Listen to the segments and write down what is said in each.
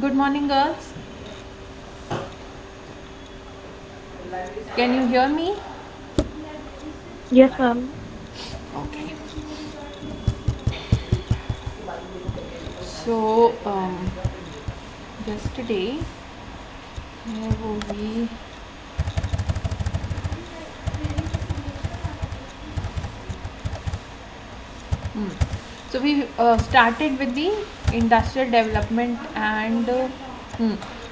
Good morning, girls. Can you hear me? Yes, ma'am. Okay. So, yesterday, where were we? Hmm. So we started with the industrial development and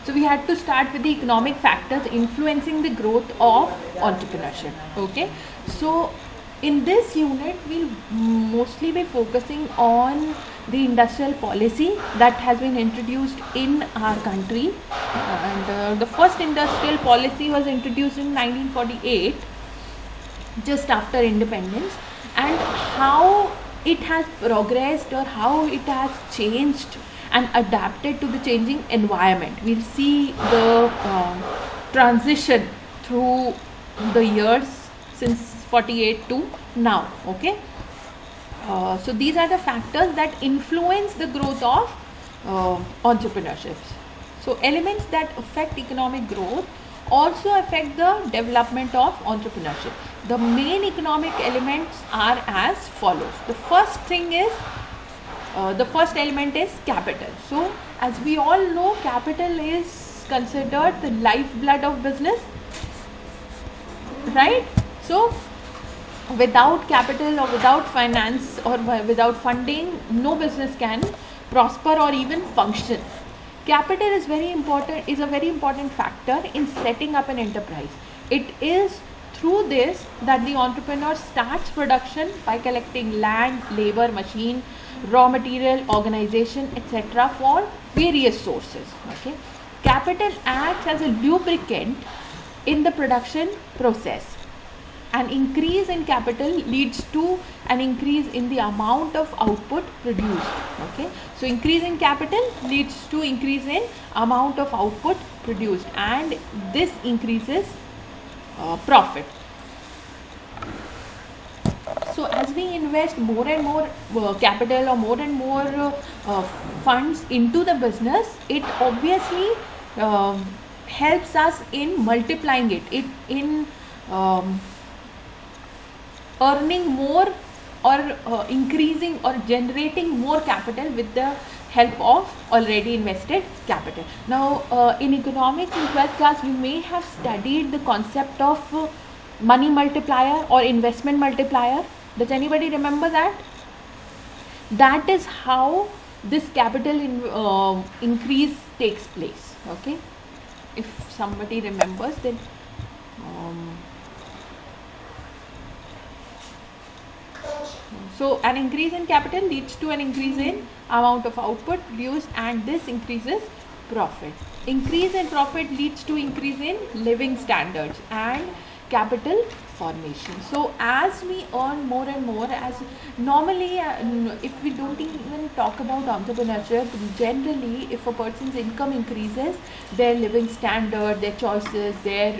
so we had to start with the economic factors influencing the growth of entrepreneurship. Okay, so in this unit we'll mostly be focusing on the industrial policy that has been introduced in our country, and the first industrial policy was introduced in 1948, just after independence, and how it has progressed or how it has changed and adapted to the changing environment. We'll see the transition through the years since 48 to now. Okay, so these are the factors that influence the growth of entrepreneurships. So elements that affect economic growth also affect the development of entrepreneurship. The main economic elements are as follows. The first element is capital. So as we all know, capital is considered the lifeblood of business, right? So without capital or without finance or without funding, no business can prosper or even function. Capital is a very important factor in setting up an enterprise. It is through this that the entrepreneur starts production by collecting land, labor, machine, raw material, organization, etc. for various sources. Okay, capital acts as a lubricant in the production process. An increase in capital leads to an increase in the amount of output produced. Okay, so increase in capital leads to increase in amount of output produced, and this increases profit. So as we invest more and more capital or more and more funds into the business, it obviously helps us in multiplying it in earning more or increasing or generating more capital with the help of already invested capital. Now in economics in 12th class, you may have studied the concept of money multiplier or investment multiplier. Does anybody remember that? That is how this capital increase takes place. Okay, if somebody remembers, then so an increase in capital leads to an increase in amount of output produced, and this increases profit. Increase in profit leads to increase in living standards and capital formation. So as we earn more and more, as normally if we don't even talk about entrepreneurship, generally if a person's income increases, their living standard, their choices, their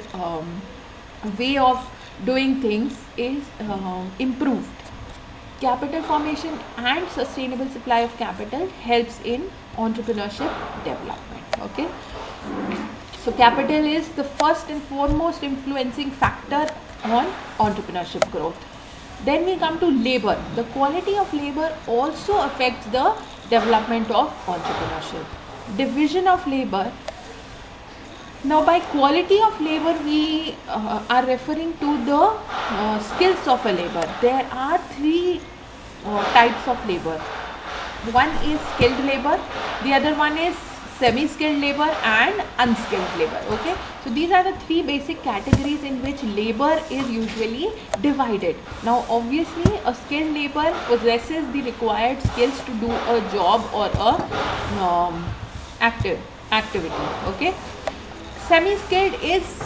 way of doing things is improved. Capital formation and sustainable supply of capital helps in entrepreneurship development. Okay, so capital is the first and foremost influencing factor on entrepreneurship growth. Then we come to labor. The quality of labor also affects the development of entrepreneurship. Division of labor. Now, by quality of labor, we are referring to the skills of a labor. There are three types of labor. One is skilled labor, the other one is semi-skilled labor and unskilled labor. Okay, so these are the three basic categories in which labor is usually divided. Now, obviously, a skilled labor possesses the required skills to do a job or a activity. Okay, semi-skilled is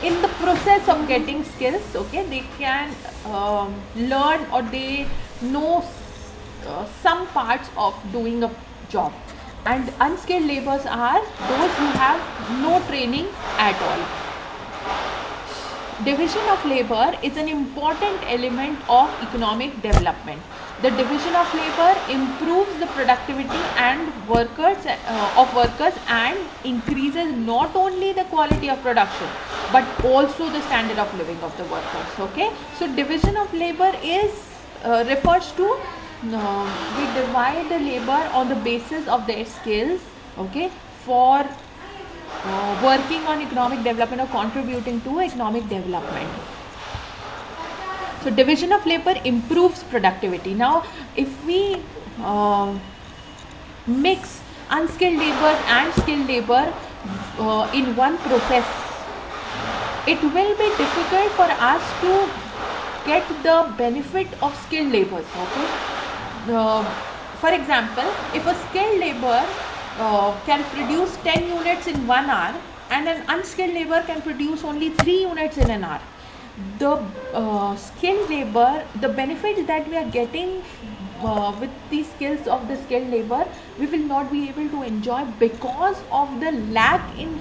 in the process of getting skills. Okay, they can learn or they know some parts of doing a job, and unskilled laborers are those who have no training at all. Division of labor is an important element of economic development. The division of labor improves the productivity and workers and increases not only the quality of production but also the standard of living of the workers. Okay, so division of labor is refers to we divide the labor on the basis of their skills. Okay, for working on economic development or contributing to economic development. So division of labor improves productivity. Now, if we mix unskilled labor and skilled labor in one process, it will be difficult for us to get the benefit of skilled labor. Okay. For example, if a skilled labor can produce 10 units in 1 hour and an unskilled labor can produce only 3 units in an hour, the skilled labor, the benefit that we are getting with the skills of the skilled labor, we will not be able to enjoy because of the lack in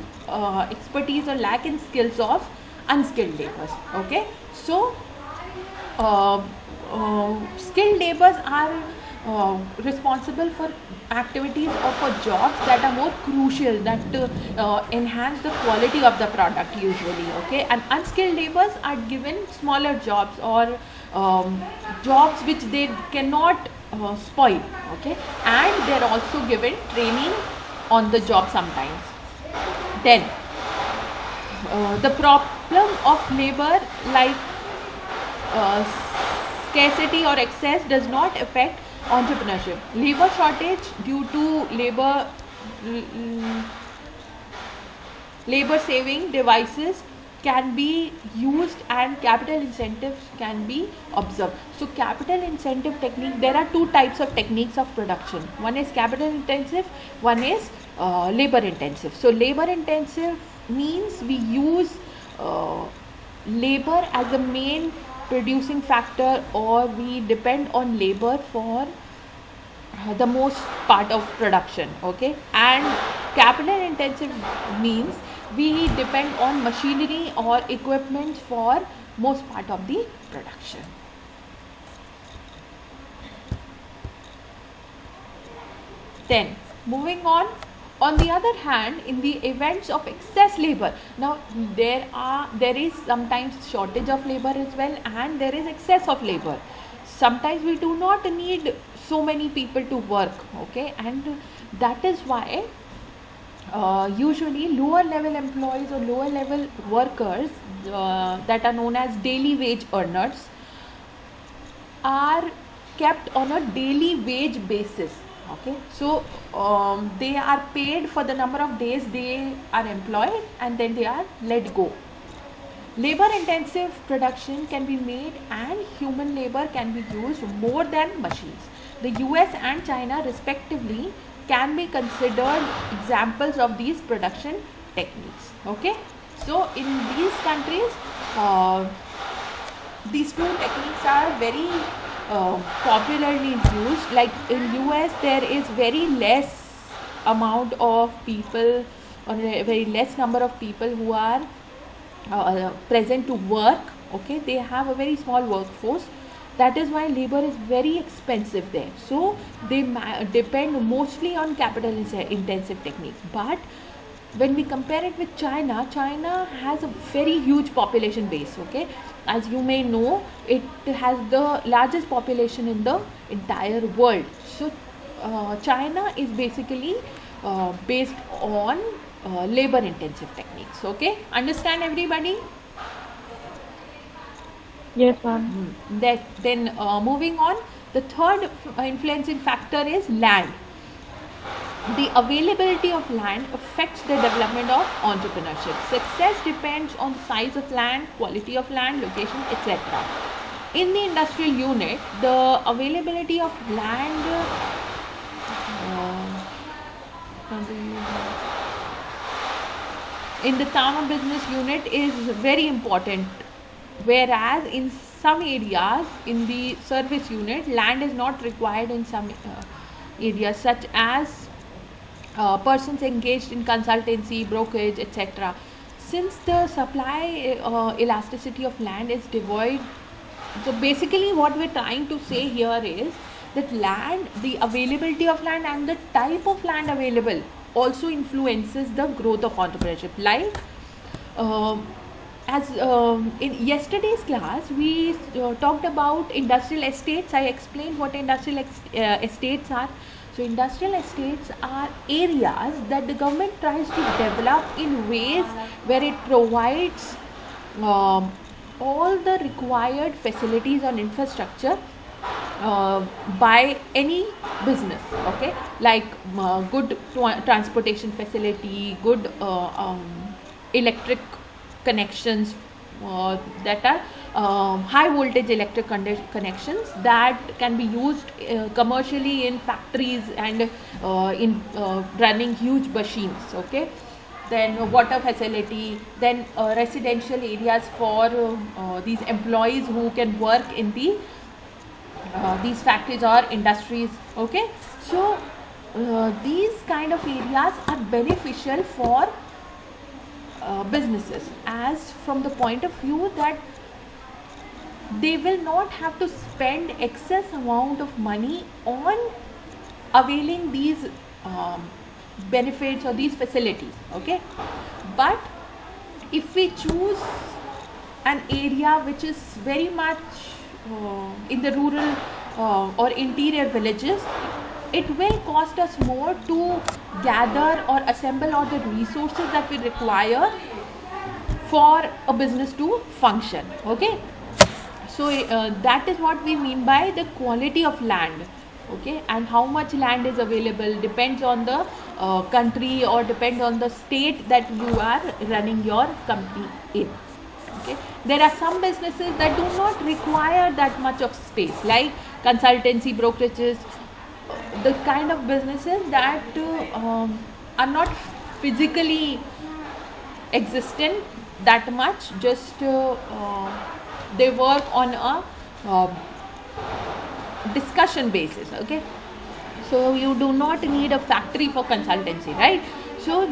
expertise or lack in skills of unskilled laborers. Okay, so skilled laborers are responsible for activities or for jobs that are more crucial, that enhance the quality of the product usually. Okay, and unskilled laborers are given smaller jobs or jobs which they cannot spoil. Okay, and they are also given training on the job sometimes. Then the problem of labor, like scarcity or excess, does not affect entrepreneurship. Labor shortage due to labor saving devices can be used and capital incentives can be observed. So capital incentive technique, there are two types of techniques of production. One is capital intensive, one is labor intensive. So labor intensive means we use labor as the main producing factor, or we depend on labor for the most part of production. Okay, and capital intensive means we depend on machinery or equipment for most part of the production. Then moving on the other hand, in the events of excess labor, now there is sometimes shortage of labor as well, and there is excess of labor. Sometimes we do not need so many people to work. Okay, and that is why usually lower level employees or lower level workers that are known as daily wage earners are kept on a daily wage basis. Okay, so they are paid for the number of days they are employed and then they are let go. Labor intensive production can be made and human labor can be used more than machines. The US and China respectively can be considered examples of these production techniques. Okay, so in these countries these two techniques are very popularly used. Like in US there is very less amount of people, or a very less number of people who are present to work. Okay, they have a very small workforce. That is why labor is very expensive there. So they depend mostly on capital intensive techniques. But when we compare it with China, China has a very huge population base. Okay, as you may know, it has the largest population in the entire world. So China is basically based on labor intensive techniques. Okay, understand everybody? Yes, ma'am. Then moving on, the third influencing factor is land. The availability of land affects the development of entrepreneurship. Success depends on the size of land, quality of land, location, etc. In the industrial unit, the availability of land in the Tama business unit is very important, whereas in some areas in the service unit, land is not required in some areas, such as persons engaged in consultancy, brokerage, etc. Since the supply elasticity of land is devoid, so basically what we're trying to say here is that land, the availability of land and the type of land available also influences the growth of entrepreneurship. Like as in yesterday's class we talked about industrial estates. I explained what industrial estates are. So industrial estates are areas that the government tries to develop in ways where it provides all the required facilities on infrastructure by any business, okay, like good transportation facility, good electric connections, that are high voltage electric connections that can be used commercially in factories and in running huge machines, okay. Then water facility, then residential areas for these employees who can work in these factories or industries, okay. So these kind of areas are beneficial for businesses, as from the point of view that they will not have to spend excess amount of money on availing these benefits or these facilities, okay. But if we choose an area which is very much in the rural or interior villages, it will cost us more to gather or assemble all the resources that we require for a business to function, okay. So that is what we mean by the quality of land, okay. And how much land is available depends on the country or depends on the state that you are running your company in, okay. There are some businesses that do not require that much of space, like consultancy, brokerages, the kind of businesses that are not physically existent that much, just they work on a discussion basis, okay. So you do not need a factory for consultancy, right? So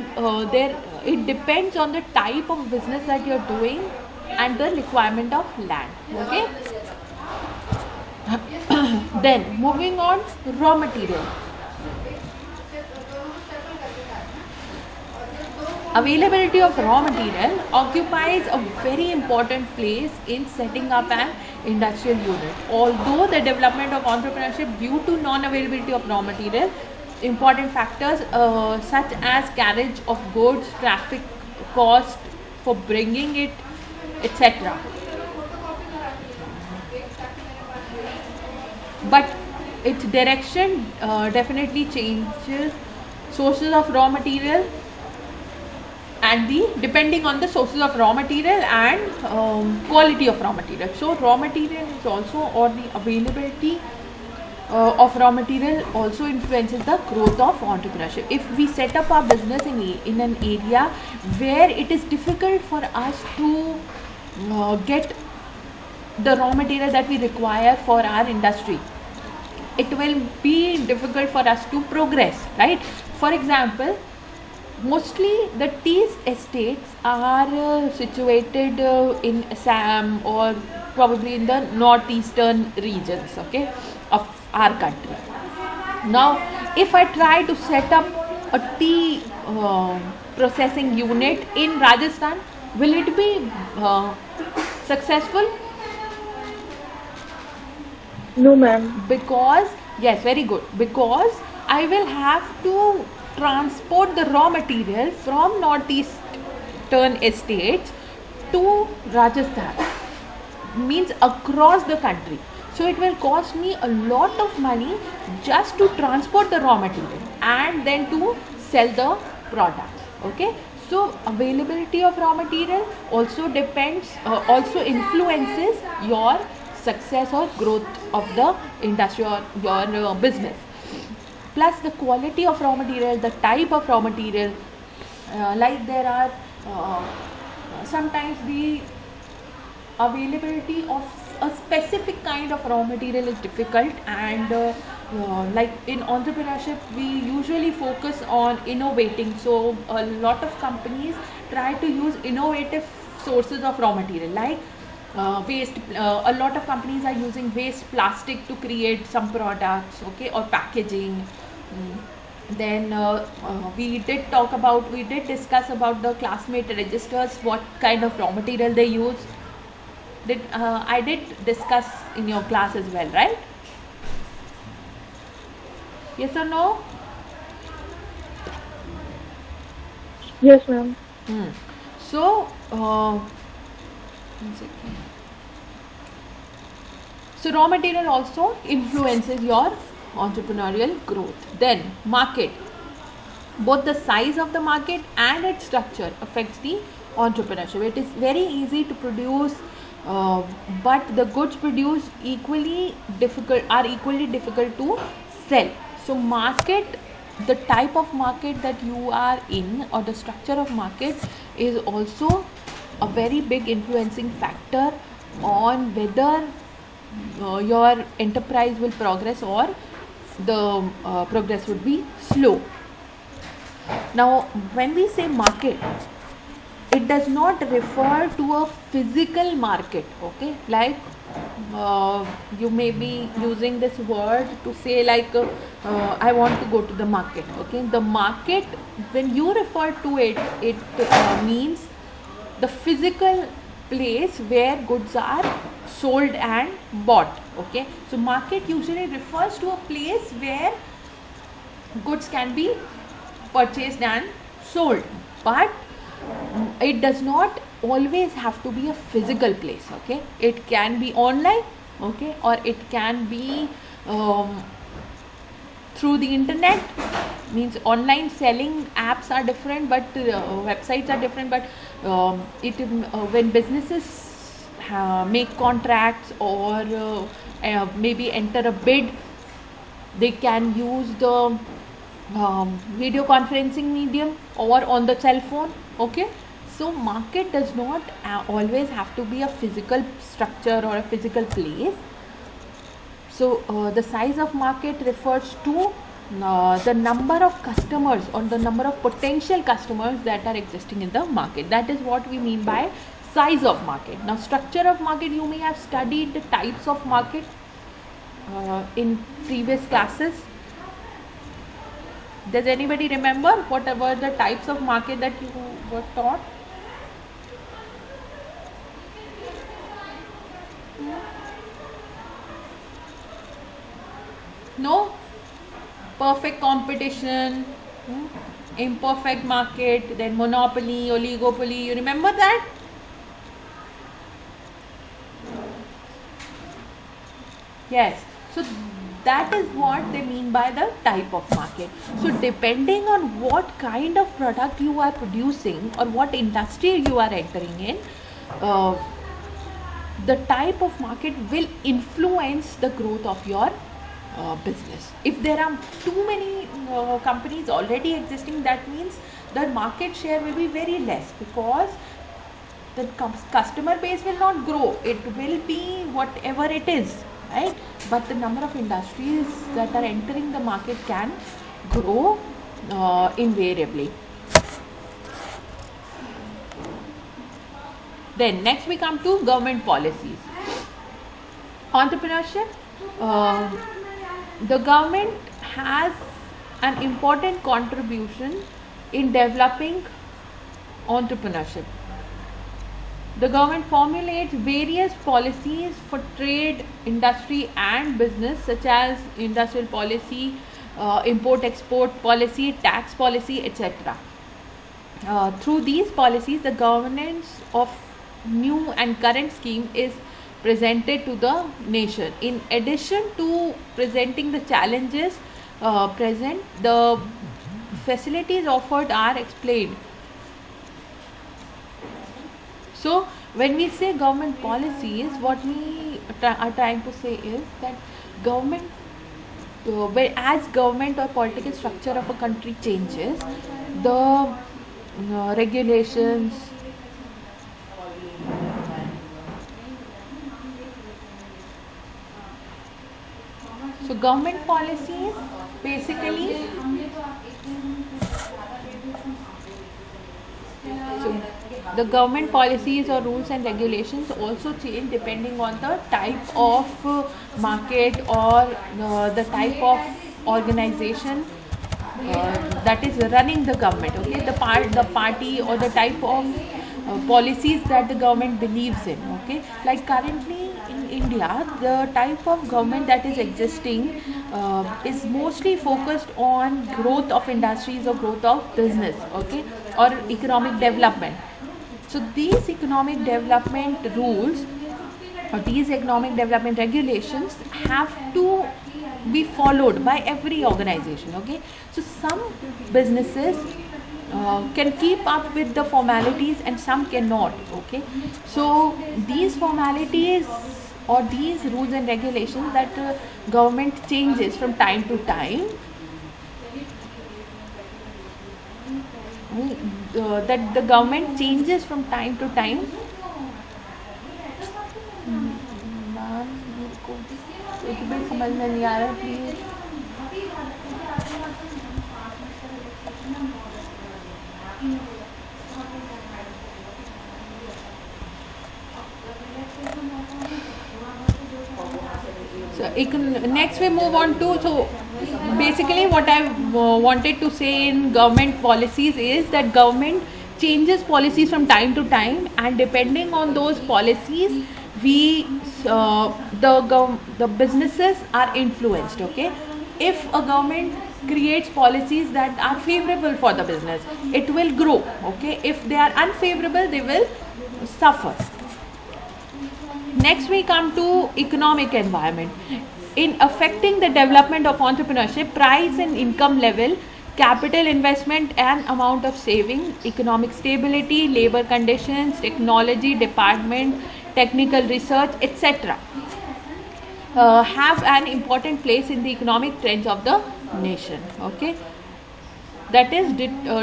there it depends on the type of business that you're doing and the requirement of land, okay. Then moving on, raw material. Availability of raw material occupies a very important place in setting up an industrial unit. Although the development of entrepreneurship due to non-availability of raw material, important factors such as carriage of goods, traffic cost for bringing it, etc. But its direction definitely changes. Sources of raw material and the depending on the sources of raw material and quality of raw material. So raw material is also, or the availability of raw material also influences the growth of entrepreneurship. If we set up our business in an area where it is difficult for us to get the raw material that we require for our industry, it will be difficult for us to progress, right? For example, mostly the tea estates are situated in Assam or probably in the northeastern regions, okay, of our country. Now, if I try to set up a tea processing unit in Rajasthan, will it be successful? No, ma'am. Because, yes, very good, because I will have to transport the raw material from northeastern estates to Rajasthan, means across the country. So it will cost me a lot of money just to transport the raw material and then to sell the products, okay. So availability of raw material also depends, also influences your success or growth of the industry or your business. Plus the quality of raw material, the type of raw material, like there are sometimes the availability of a specific kind of raw material is difficult, and like in entrepreneurship we usually focus on innovating, so a lot of companies try to use innovative sources of raw material. Like waste. A lot of companies are using waste plastic to create some products, okay, or packaging. Then we did discuss about the classmate registers, what kind of raw material they use. I did discuss in your class as well, right? Yes or no? Yes, ma'am. So, one second. So raw material also influences your entrepreneurial growth. Then market. Both the size of the market and its structure affects the entrepreneurship. It is very easy to produce, but the goods produced are equally difficult to sell. So market, the type of market that you are in, or the structure of market, is also a very big influencing factor on whether your enterprise will progress, or the progress would be slow. Now, when we say market, it does not refer to a physical market, okay? Like you may be using this word to say, like, I want to go to the market, okay? The market, when you refer to it, it means the physical place where goods are sold and bought, okay? So market usually refers to a place where goods can be purchased and sold, but it does not always have to be a physical place, okay? It can be online, okay, or it can be through the internet. Means online selling apps are different, but websites are different, but when businesses make contracts, or maybe enter a bid, they can use the video conferencing medium or on the cell phone, okay? So market does not always have to be a physical structure or a physical place. So the size of market refers to the number of customers, or the number of potential customers that are existing in the market. That is what we mean by size of market. Now, structure of market, you may have studied the types of market in previous classes. Does anybody remember what were the types of market that you were taught? No? Perfect competition, imperfect market, then monopoly, oligopoly. You remember that? Yes. So that is what they mean by the type of market. So depending on what kind of product you are producing, or what industry you are entering in, the type of market will influence the growth of your business. If there are too many companies already existing, that means the market share will be very less, because the customer base will not grow. It will be whatever it is, right? But the number of industries that are entering the market can grow invariably. Then next we come to government policies. Entrepreneurship. The government has an important contribution in developing entrepreneurship. The government formulates various policies for trade, industry and business, such as industrial policy, import-export policy, tax policy, etc. Through these policies, the governance of new and current scheme is presented to the nation. In addition to presenting the challenges present, the facilities offered are explained. So when we say government policies, what we are trying to say is that government, as government or political structure of a country changes, the regulations, so government policies basically, so the government policies or rules and regulations also change depending on the type of market or the type of organization that is running the government. Okay, the party or the type of policies that the government believes in. Okay, like currently in India, the type of government that is existing is mostly focused on growth of industries or growth of business. Okay, or economic development. So these economic development rules or these economic development regulations have to be followed by every organization. Okay, so some businesses can keep up with the formalities and some cannot. Okay, so these formalities or these rules and regulations that government changes from time to time, that the government changes from time to time. Ma'am मेरे को एक भी समझ में नहीं आ रहा, please. So next we move on to, so basically what I wanted to say in government policies is that government changes policies from time to time, and depending on those policies we the businesses are influenced. Okay, if a government creates policies that are favorable for the business, it will grow. Okay, if they are unfavorable, they will suffer. Next we come to economic environment. In affecting the development of entrepreneurship, price and income level, capital investment and amount of saving, economic stability, labor conditions, technology department, technical research, etc. Have an important place in the economic trends of the nation. Okay, that is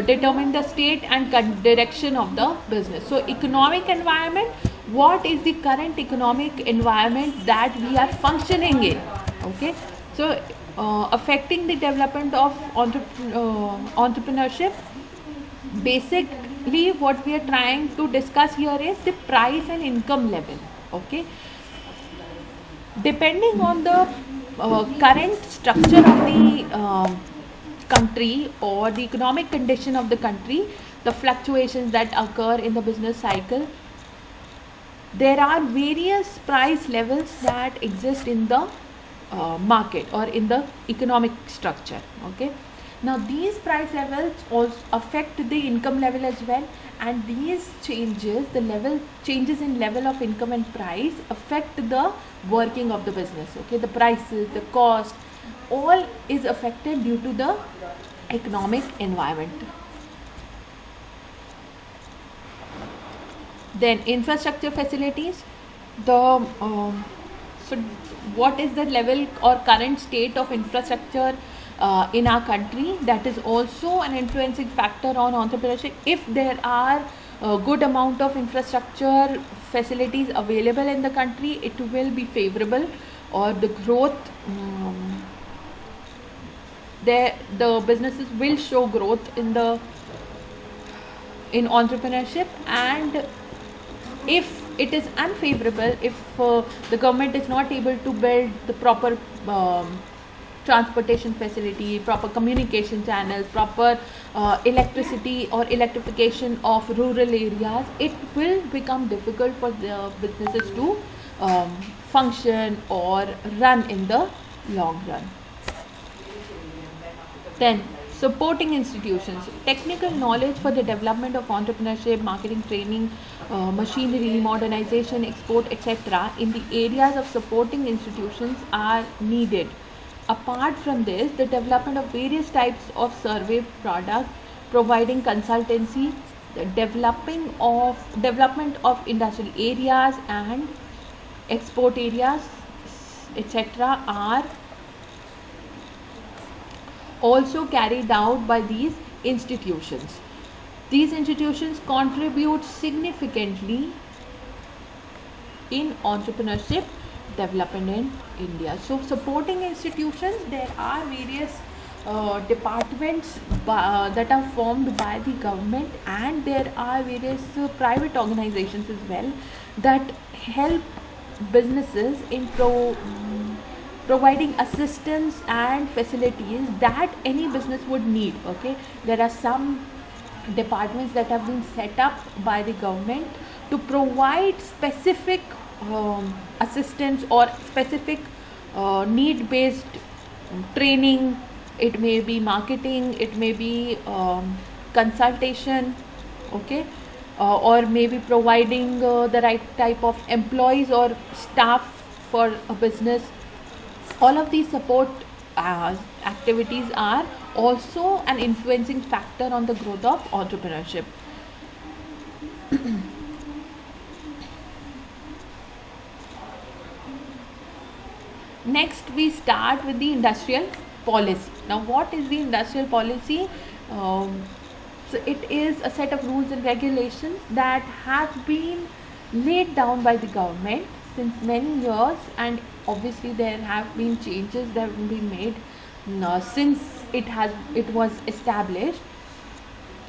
determine the state and direction of the business. So economic environment, what is the current economic environment that we are functioning in. Okay, so affecting the development of entrepreneurship, basically what we are trying to discuss here is the price and income level. Okay, depending on the current structure of the country or the economic condition of the country, the fluctuations that occur in the business cycle, there are various price levels that exist in the market or in the economic structure. Okay, now these price levels also affect the income level as well, and these changes, the changes in level of income and price affect the working of the business. Okay, the prices, the cost, all is affected due to the economic environment. Then infrastructure facilities, the so what is the level or current state of infrastructure in our country, that is also an influencing factor on entrepreneurship. If there are a good amount of infrastructure facilities available in the country, it will be favorable, or the growth the businesses will show growth in entrepreneurship. And if it is unfavorable, if the government is not able to build the proper transportation facility, proper communication channels, proper electricity or electrification of rural areas, it will become difficult for the businesses to function or run in the long run. Then supporting institutions, technical knowledge for the development of entrepreneurship, marketing, training, machinery, modernization, export, etc. in the areas of supporting institutions are needed. Apart from this, the development of various types of survey products, providing consultancy, the development of industrial areas and export areas, etc. are also carried out by these institutions. These institutions contribute significantly in entrepreneurship development in India. So supporting institutions, there are various departments that are formed by the government, and there are various private organizations as well that help businesses in providing assistance and facilities that any business would need. Okay, there are some departments that have been set up by the government to provide specific assistance or specific need based training. It may be marketing, it may be consultation. Okay, or maybe providing the right type of employees or staff for a business. All of these support activities are also an influencing factor on the growth of entrepreneurship. Next, we start with the industrial policy. Now, what is the industrial policy? So, it is a set of rules and regulations that have been laid down by the government since many years, and obviously there have been changes that have been made since it was established.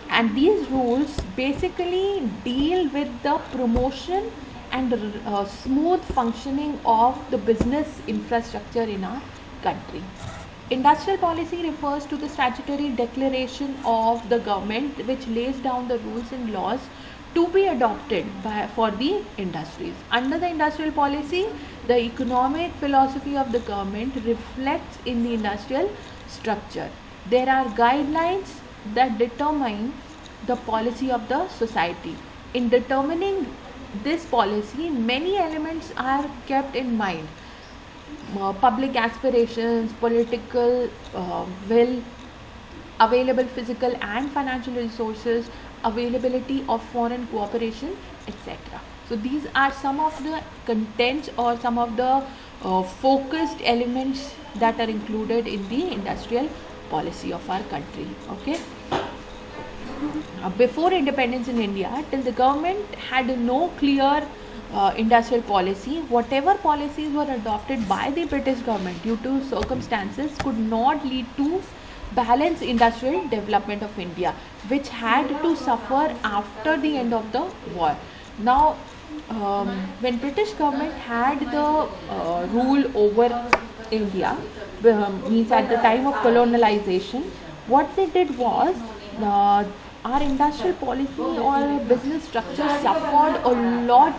And these rules basically deal with the promotion and smooth functioning of the business infrastructure in our country. Industrial policy refers to the statutory declaration of the government which lays down the rules and laws to be adopted for the industries. Under the industrial policy, the economic philosophy of the government reflects in the industrial structure. There are guidelines that determine the policy of the society. In determining this policy, many elements are kept in mind. Public aspirations, political will, available physical and financial resources, availability of foreign cooperation, etc. So these are some of the contents or some of the focused elements that are included in the industrial policy of our country. Okay. Before independence in India, till the government had no clear industrial policy, whatever policies were adopted by the British government due to circumstances could not lead to balanced industrial development of India, which had to suffer after the end of the war. Now, when British government had the rule over India, means at the time of colonialization, what they did was our industrial policy or business structure suffered a lot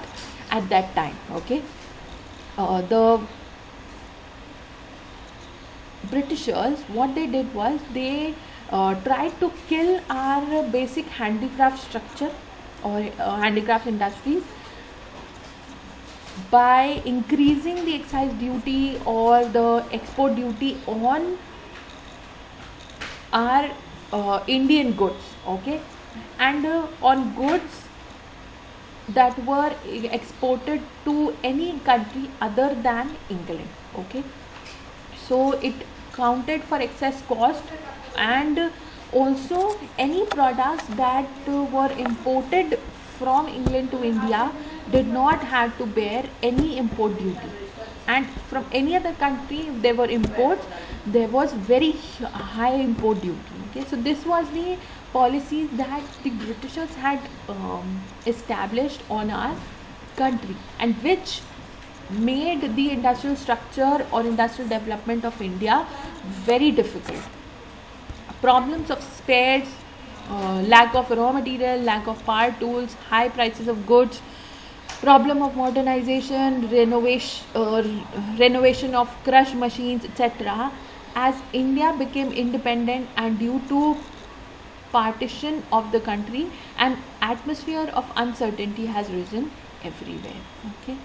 at that time. Okay, the Britishers, what they did was they tried to kill our basic handicraft structure or handicraft industries by increasing the excise duty or the export duty on our Indian goods. Okay, and on goods that were exported to any country other than England. Okay, so it counted for excess cost, and also any products that were imported from England to India did not have to bear any import duty, and from any other country if there were imports there was very high import duty. Okay, so this was the policies that the Britishers had established on our country, and which made the industrial structure or industrial development of India very difficult. Problems of spares, lack of raw material, lack of power tools, high prices of goods, problem of modernization, renovation of crush machines, etc. As India became independent and due to partition of the country, an atmosphere of uncertainty has risen everywhere. Okay.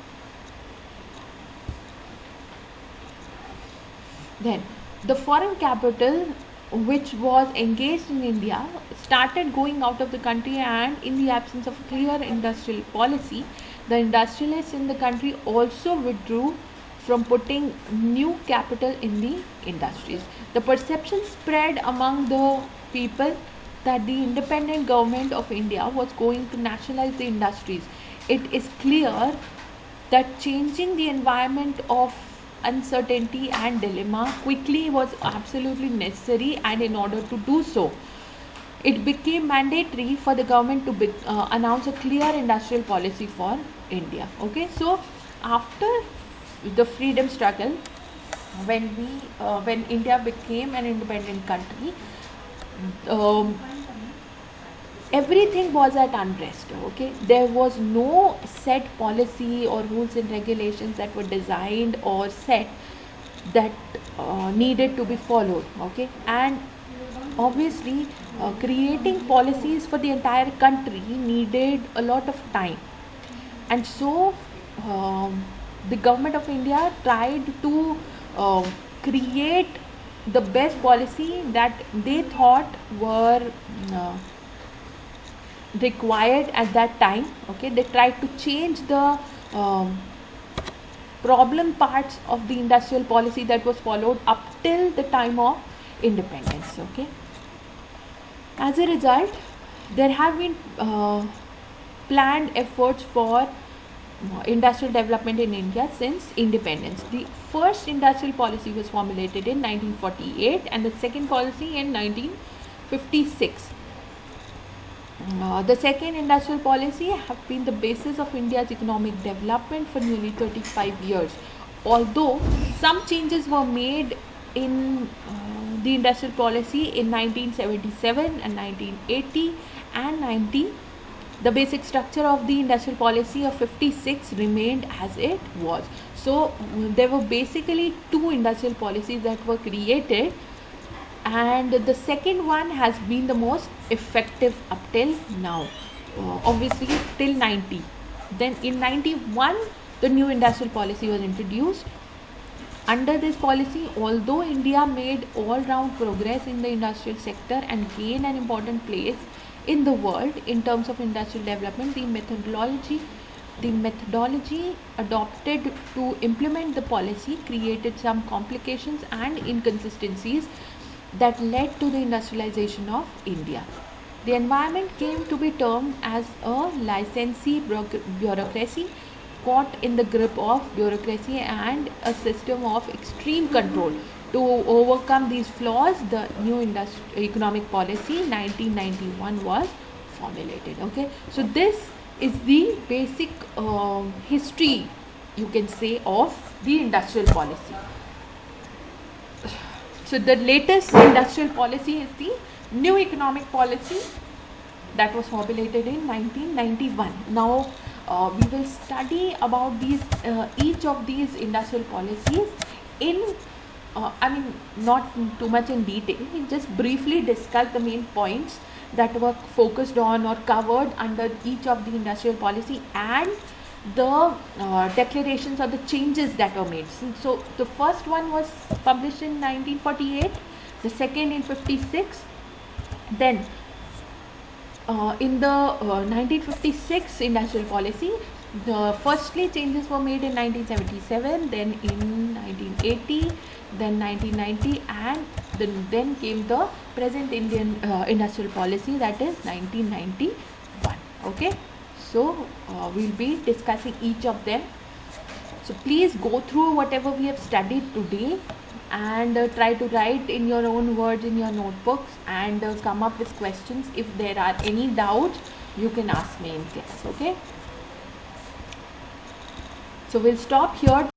Then the foreign capital which was engaged in India started going out of the country, and in the absence of clear industrial policy, the industrialists in the country also withdrew from putting new capital in the industries. The perception spread among the people that the independent government of India was going to nationalize the industries. It is clear that changing the environment of uncertainty and dilemma quickly was absolutely necessary, and in order to do so, it became mandatory for the government to announce a clear industrial policy for India. Okay, so after the freedom struggle, when India became an independent country, um, everything was at unrest. Okay, there was no set policy or rules and regulations that were designed or set that needed to be followed. Okay, and obviously creating policies for the entire country needed a lot of time, and so the government of India tried to create the best policy that they thought were required at that time. Okay, they tried to change the problem parts of the industrial policy that was followed up till the time of independence. Okay, as a result, there have been planned efforts for industrial development in India since independence. The first industrial policy was formulated in 1948 and the second policy in 1956. The second industrial policy have been the basis of India's economic development for nearly 35 years. Although some changes were made in the industrial policy in 1977 and 1980 and 90, the basic structure of the industrial policy of 56 remained as it was. So there were basically two industrial policies that were created, and the second one has been the most effective up till now, obviously till 90. Then in 91 the new industrial policy was introduced. Under this policy, although India made all round progress in the industrial sector and gained an important place in the world in terms of industrial development, the methodology adopted to implement the policy created some complications and inconsistencies that led to the industrialization of India. The environment came to be termed as a licensee bureaucracy, caught in the grip of bureaucracy and a system of extreme control. To overcome these flaws, the new economic policy 1991 was formulated. Okay, so this is the basic history, you can say, of the industrial policy. So the latest industrial policy is the new economic policy that was formulated in 1991. Now we will study about these each of these industrial policies in not too much in detail. We'll just briefly discuss the main points that were focused on or covered under each of the industrial policy and the declarations or the changes that were made. So the first one was published in 1948, the second in 56. Then in the 1956 industrial policy, the firstly changes were made in 1977, then in 1980, then 1990, and then came the present Indian industrial policy, that is 1991. Okay, so we'll be discussing each of them. So please go through whatever we have studied today and try to write in your own words in your notebooks and come up with questions. If there are any doubts, you can ask me in class. Okay, so we'll stop here.